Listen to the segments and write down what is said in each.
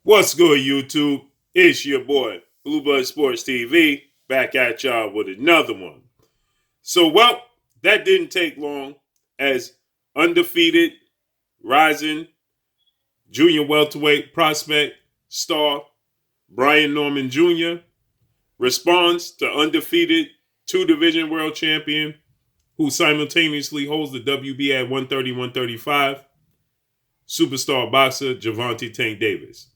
What's good, YouTube? It's your boy, Bluebird Sports TV, back at y'all with another one. Well, that didn't take long as undefeated, rising, junior welterweight prospect star Brian Norman Jr. responds to undefeated two-division world champion who simultaneously holds the WB at 130, 135, superstar boxer Gervonta Tank Davis.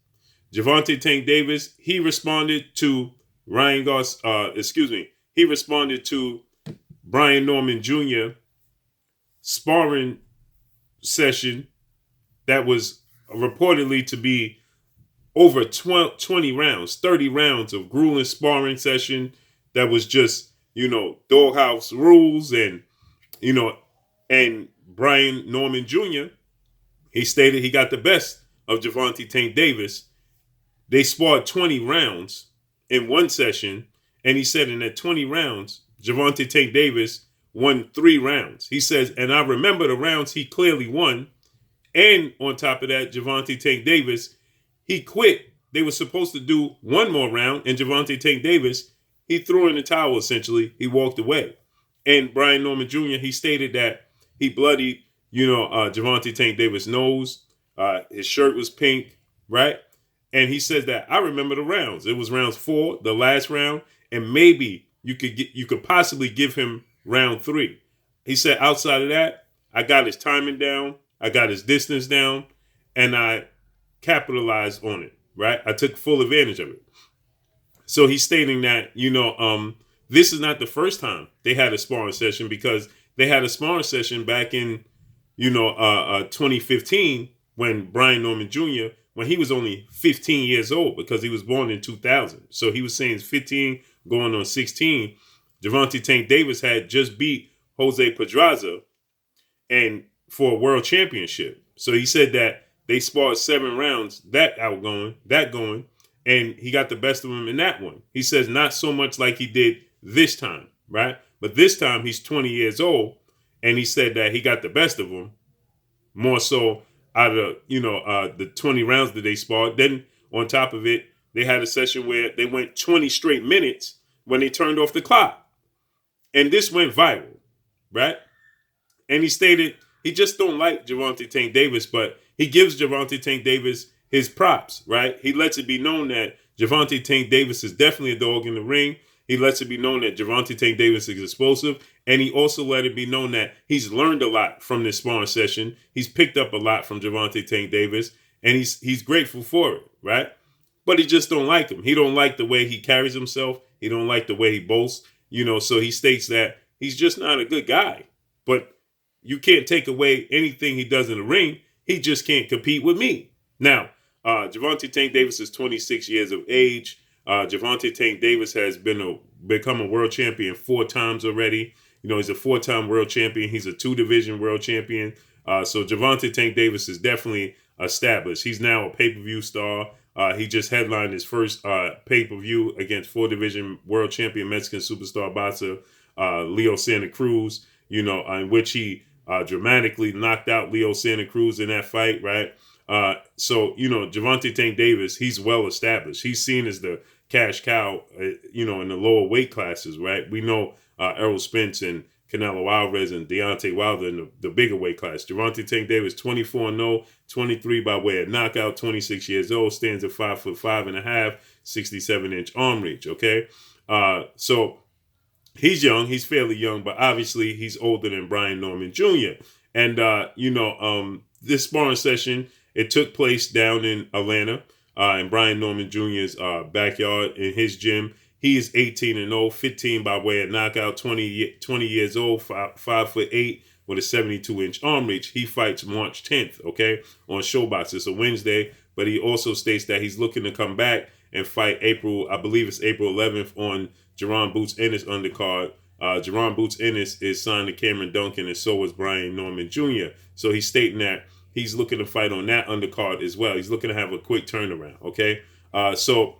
Gervonta Tank Davis, he responded to he responded to Brian Norman Jr. sparring session that was reportedly to be over 20 rounds, 30 rounds of grueling sparring session that was just, doghouse rules and Brian Norman Jr., he stated he got the best of Gervonta Tank Davis. They sparred 20 rounds in one session, and he said in that 20 rounds, Gervonta Tank Davis won 3 rounds. He says, and I remember the rounds he clearly won. And on top of that, Gervonta Tank Davis, he quit. They were supposed to do one more round, and Gervonta Tank Davis, he threw in the towel essentially. He walked away. And Brian Norman Jr., he stated that he bloodied, Gervonta Tank Davis' nose. His shirt was pink, right? And he says that I remember the rounds. It was rounds 4, the last round, and maybe you could possibly give him round 3. He said outside of that, I got his timing down, I got his distance down, and I capitalized on it. Right, I took full advantage of it. So he's stating that this is not the first time they had a sparring session, because they had a sparring session back in 2015 when Brian Norman Jr., when he was only 15 years old, because he was born in 2000. So he was saying he's 15 going on 16. Gervonta Tank Davis had just beat Jose Pedraza and for a world championship. So he said that they sparred 7 rounds, that going, and he got the best of him in that one. He says not so much like he did this time, right? But this time he's 20 years old, and he said that he got the best of him more so out of the 20 rounds that they sparred. Then on top of it, they had a session where they went 20 straight minutes when they turned off the clock, and this went viral, right? And he stated he just don't like Gervonta Tank Davis, but he gives Gervonta Tank Davis his props, right? He lets it be known that Gervonta Tank Davis is definitely a dog in the ring. He lets it be known that Gervonta Tank Davis is explosive. And he also let it be known that he's learned a lot from this sparring session. He's picked up a lot from Gervonta Tank Davis, and he's grateful for it, right? But he just don't like him. He don't like the way he carries himself. He don't like the way he boasts, so he states that he's just not a good guy. But you can't take away anything he does in the ring. He just can't compete with me. Now, Gervonta Tank Davis is 26 years of age. Gervonta Tank Davis has become a world champion 4 times already. He's a 4-time world champion. He's a 2-division world champion. So Gervonta Tank Davis is definitely established. He's now a pay-per-view star. He just headlined his first pay-per-view against 4-division world champion Mexican superstar boxer Leo Santa Cruz, in which he dramatically knocked out Leo Santa Cruz in that fight, right? Gervonta Tank Davis, he's well established. He's seen as the cash cow, in the lower weight classes, right? We know Errol Spence and Canelo Alvarez and Deontay Wilder in the bigger weight class. Gervonta Tank Davis, 24-0, 23 by way of knockout, 26 years old, stands at 5'5.5", 67-inch arm reach, okay? So he's young. He's fairly young, but obviously he's older than Brian Norman Jr. And, this sparring session, it took place down in Atlanta, in Brian Norman Jr.'s backyard in his gym. He is 18-0, 15 by way of knockout, 20 years old, 5'8", with a 72-inch arm reach. He fights March 10th, okay, on ShowBox. It's a Wednesday, but he also states that he's looking to come back and fight April 11th on Jerron Boots Ennis undercard. Jerron Boots Ennis is signed to Cameron Duncan, and so is Brian Norman Jr. So he's stating that he's looking to fight on that undercard as well. He's looking to have a quick turnaround, okay? So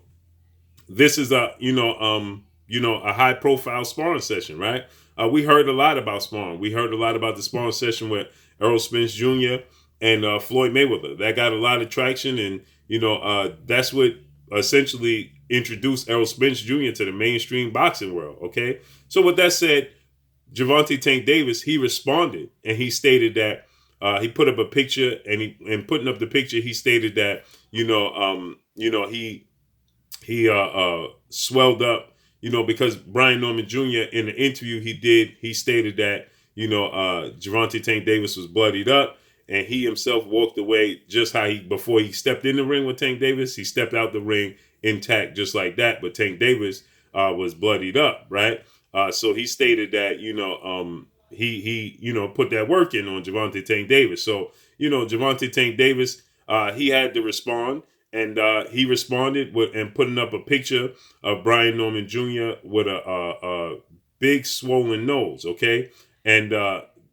this is a high profile sparring session, right? We heard a lot about sparring. We heard a lot about the sparring session with Errol Spence Jr. and Floyd Mayweather. That got a lot of traction, and that's what essentially introduced Errol Spence Jr. to the mainstream boxing world. Okay, so with that said, Gervonta Tank Davis, he responded and he stated that he put up a picture, and putting up the picture, he stated that he swelled up, because Brian Norman Jr. in the interview he stated that Gervonta Tank Davis was bloodied up, and he himself walked away just how before he stepped in the ring with Tank Davis, he stepped out the ring intact just like that, but Tank Davis was bloodied up, right? So he stated that he put that work in on Gervonta Tank Davis. So Gervonta Tank Davis, he had to respond. And he responded with and putting up a picture of Brian Norman Jr. with a big swollen nose, okay, and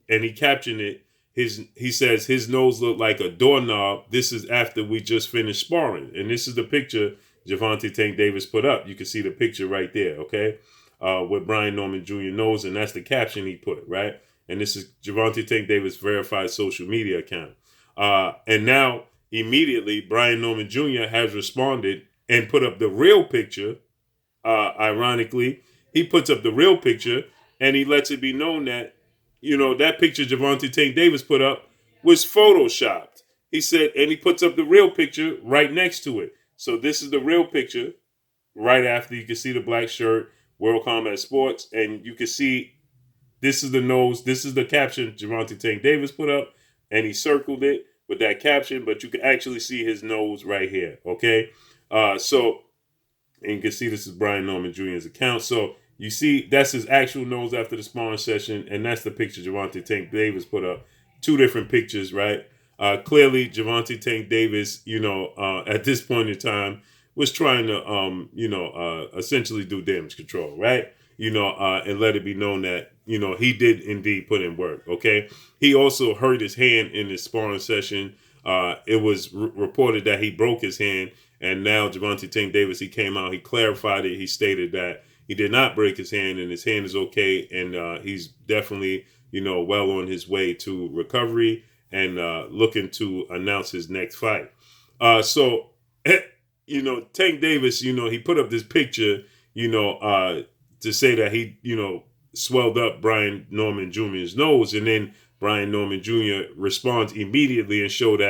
he captioned it. He says his nose looked like a doorknob. This is after we just finished sparring, and this is the picture Gervonta Tank Davis put up. You can see the picture right there, okay, with Brian Norman Jr. nose, and that's the caption he put, right. And this is Gervonta Tank Davis' verified social media account, and now. Immediately, Brian Norman Jr. has responded and put up the real picture. Ironically, he puts up the real picture and he lets it be known that, that picture Gervonta Tank Davis put up was photoshopped. He said, and he puts up the real picture right next to it. So this is the real picture right after. You can see the black shirt, World Combat Sports, and you can see this is the nose. This is the caption Gervonta Tank Davis put up, and he circled it with that caption, but you can actually see his nose right here, okay? So, and you can see this is Brian Norman Jr.'s account. So, you see that's his actual nose after the sparring session, and that's the picture Gervonta Tank Davis put up. Two different pictures, right? Clearly, Gervonta Tank Davis, at this point in time, was trying to, essentially do damage control, right? And let it be known that, he did indeed put in work, okay? He also hurt his hand in his sparring session. It was reported that he broke his hand, and now Gervonta Tank Davis, he came out, he clarified it. He stated that he did not break his hand, and his hand is okay, and he's definitely, well on his way to recovery and looking to announce his next fight. So, Tank Davis, he put up this picture, to say that he, swelled up Brian Norman Jr.'s nose, and then Brian Norman Jr. responds immediately and showed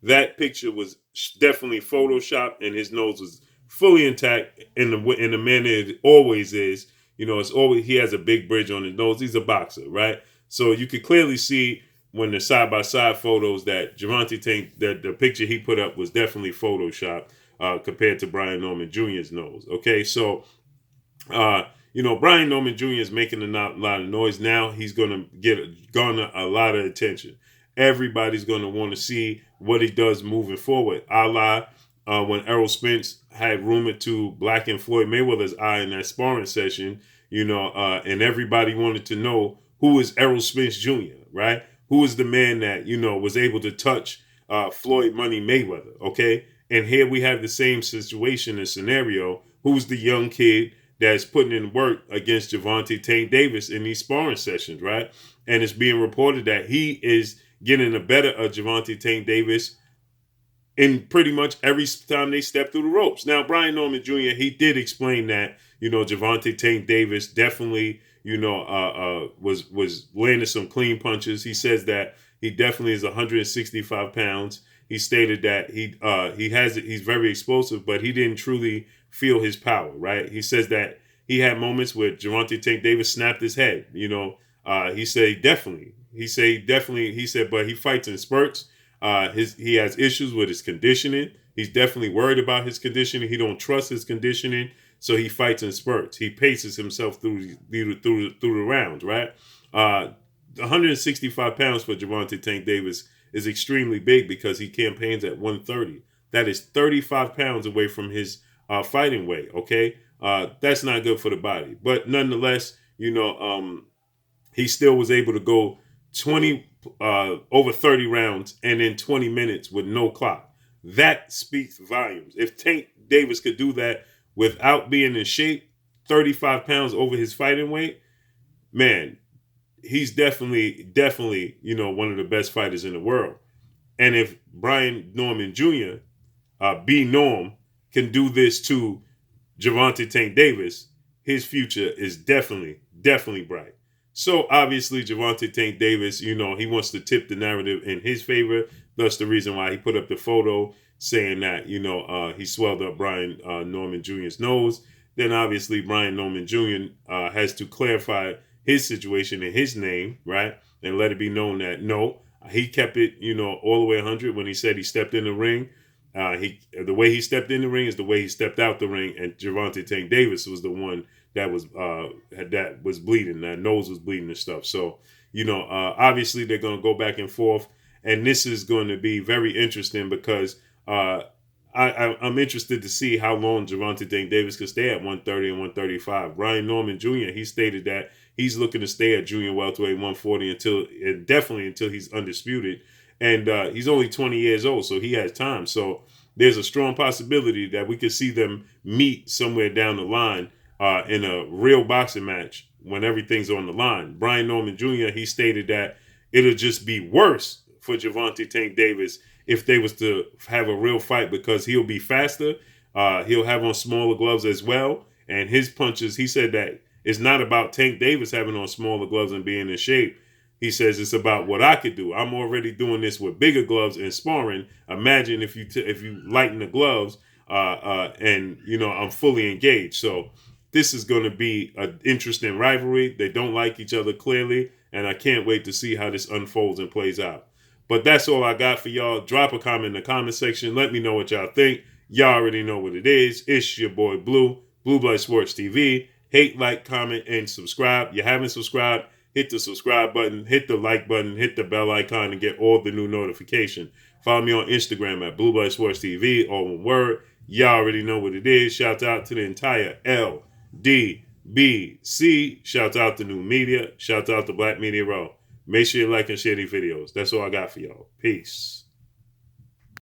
that picture was definitely photoshopped and his nose was fully intact in the manner it always is. It's always, he has a big bridge on his nose. He's a boxer, right? So you could clearly see when the side by side photos that Gervonta Tank, that the picture he put up was definitely photoshopped compared to Brian Norman Jr.'s nose. Okay, so. Brian Norman Jr. is making a lot of noise now. He's going to garner a lot of attention. Everybody's going to want to see what he does moving forward. A la when Errol Spence had rumored to blacken Floyd Mayweather's eye in that sparring session, and everybody wanted to know who is Errol Spence Jr., right? Who is the man that, was able to touch Floyd Money Mayweather, okay? And here we have the same situation and scenario. Who's the young kid that's putting in work against Gervonta Tank Davis in these sparring sessions, right? And it's being reported that he is getting the better of Gervonta Tank Davis in pretty much every time they step through the ropes. Now, Brian Norman Jr., he did explain that, Gervonta Tank Davis definitely, was landing some clean punches. He says that he definitely is 165 pounds. He stated that he's very explosive, but he didn't truly feel his power, right? He says that he had moments where Gervonta Tank Davis snapped his head. He said but he fights in spurts. He has issues with his conditioning. He's definitely worried about his conditioning. He don't trust his conditioning, so he fights in spurts. He paces himself through the rounds, right? 165 pounds for Gervonta Tank Davis is extremely big because he campaigns at 130. That is 35 pounds away from his fighting weight, okay? That's not good for the body. But nonetheless, he still was able to go over 30 rounds and in 20 minutes with no clock. That speaks volumes. If Tank Davis could do that without being in shape, 35 pounds over his fighting weight, man, he's definitely, one of the best fighters in the world. And if Brian Norman Jr., B Norm, can do this to Gervonta Tank Davis, his future is definitely bright. So obviously Gervonta Tank Davis, he wants to tip the narrative in his favor. That's the reason why he put up the photo saying that, he swelled up Brian Norman Jr.'s nose. Then obviously Brian Norman Jr. Has to clarify his situation in his name, right? And let it be known that no, he kept it, all the way 100 when he said he stepped in the ring. The way he stepped in the ring is the way he stepped out the ring, and Gervonta Tank Davis was the one that was bleeding, that nose was bleeding and stuff. So obviously they're going to go back and forth, and this is going to be very interesting because I'm interested to see how long Gervonta Tank Davis could stay at 130 and 135. Brian Norman Jr. he stated that he's looking to stay at junior welterweight 140 definitely until he's undisputed. And he's only 20 years old, so he has time. So there's a strong possibility that we could see them meet somewhere down the line in a real boxing match when everything's on the line. Brian Norman Jr., he stated that it'll just be worse for Gervonta Tank Davis if they was to have a real fight because he'll be faster. He'll have on smaller gloves as well. And his punches, he said that it's not about Tank Davis having on smaller gloves and being in shape. He says it's about what I could do. I'm already doing this with bigger gloves and sparring. Imagine if you lighten the gloves and I'm fully engaged. So this is going to be an interesting rivalry. They don't like each other clearly, and I can't wait to see how this unfolds and plays out. But that's all I got for y'all. Drop a comment in the comment section. Let me know what y'all think. Y'all already know what it is. It's your boy Blue Blood Sports TV. Hate, like, comment, and subscribe. You haven't subscribed, hit the subscribe button, hit the like button, hit the bell icon, and get all the new notifications. Follow me on Instagram at Blue Blood Sports TV, all one word. Y'all already know what it is. Shout out to the entire LDBC. Shout out to New Media. Shout out to Black Media Row. Make sure you like and share these videos. That's all I got for y'all. Peace.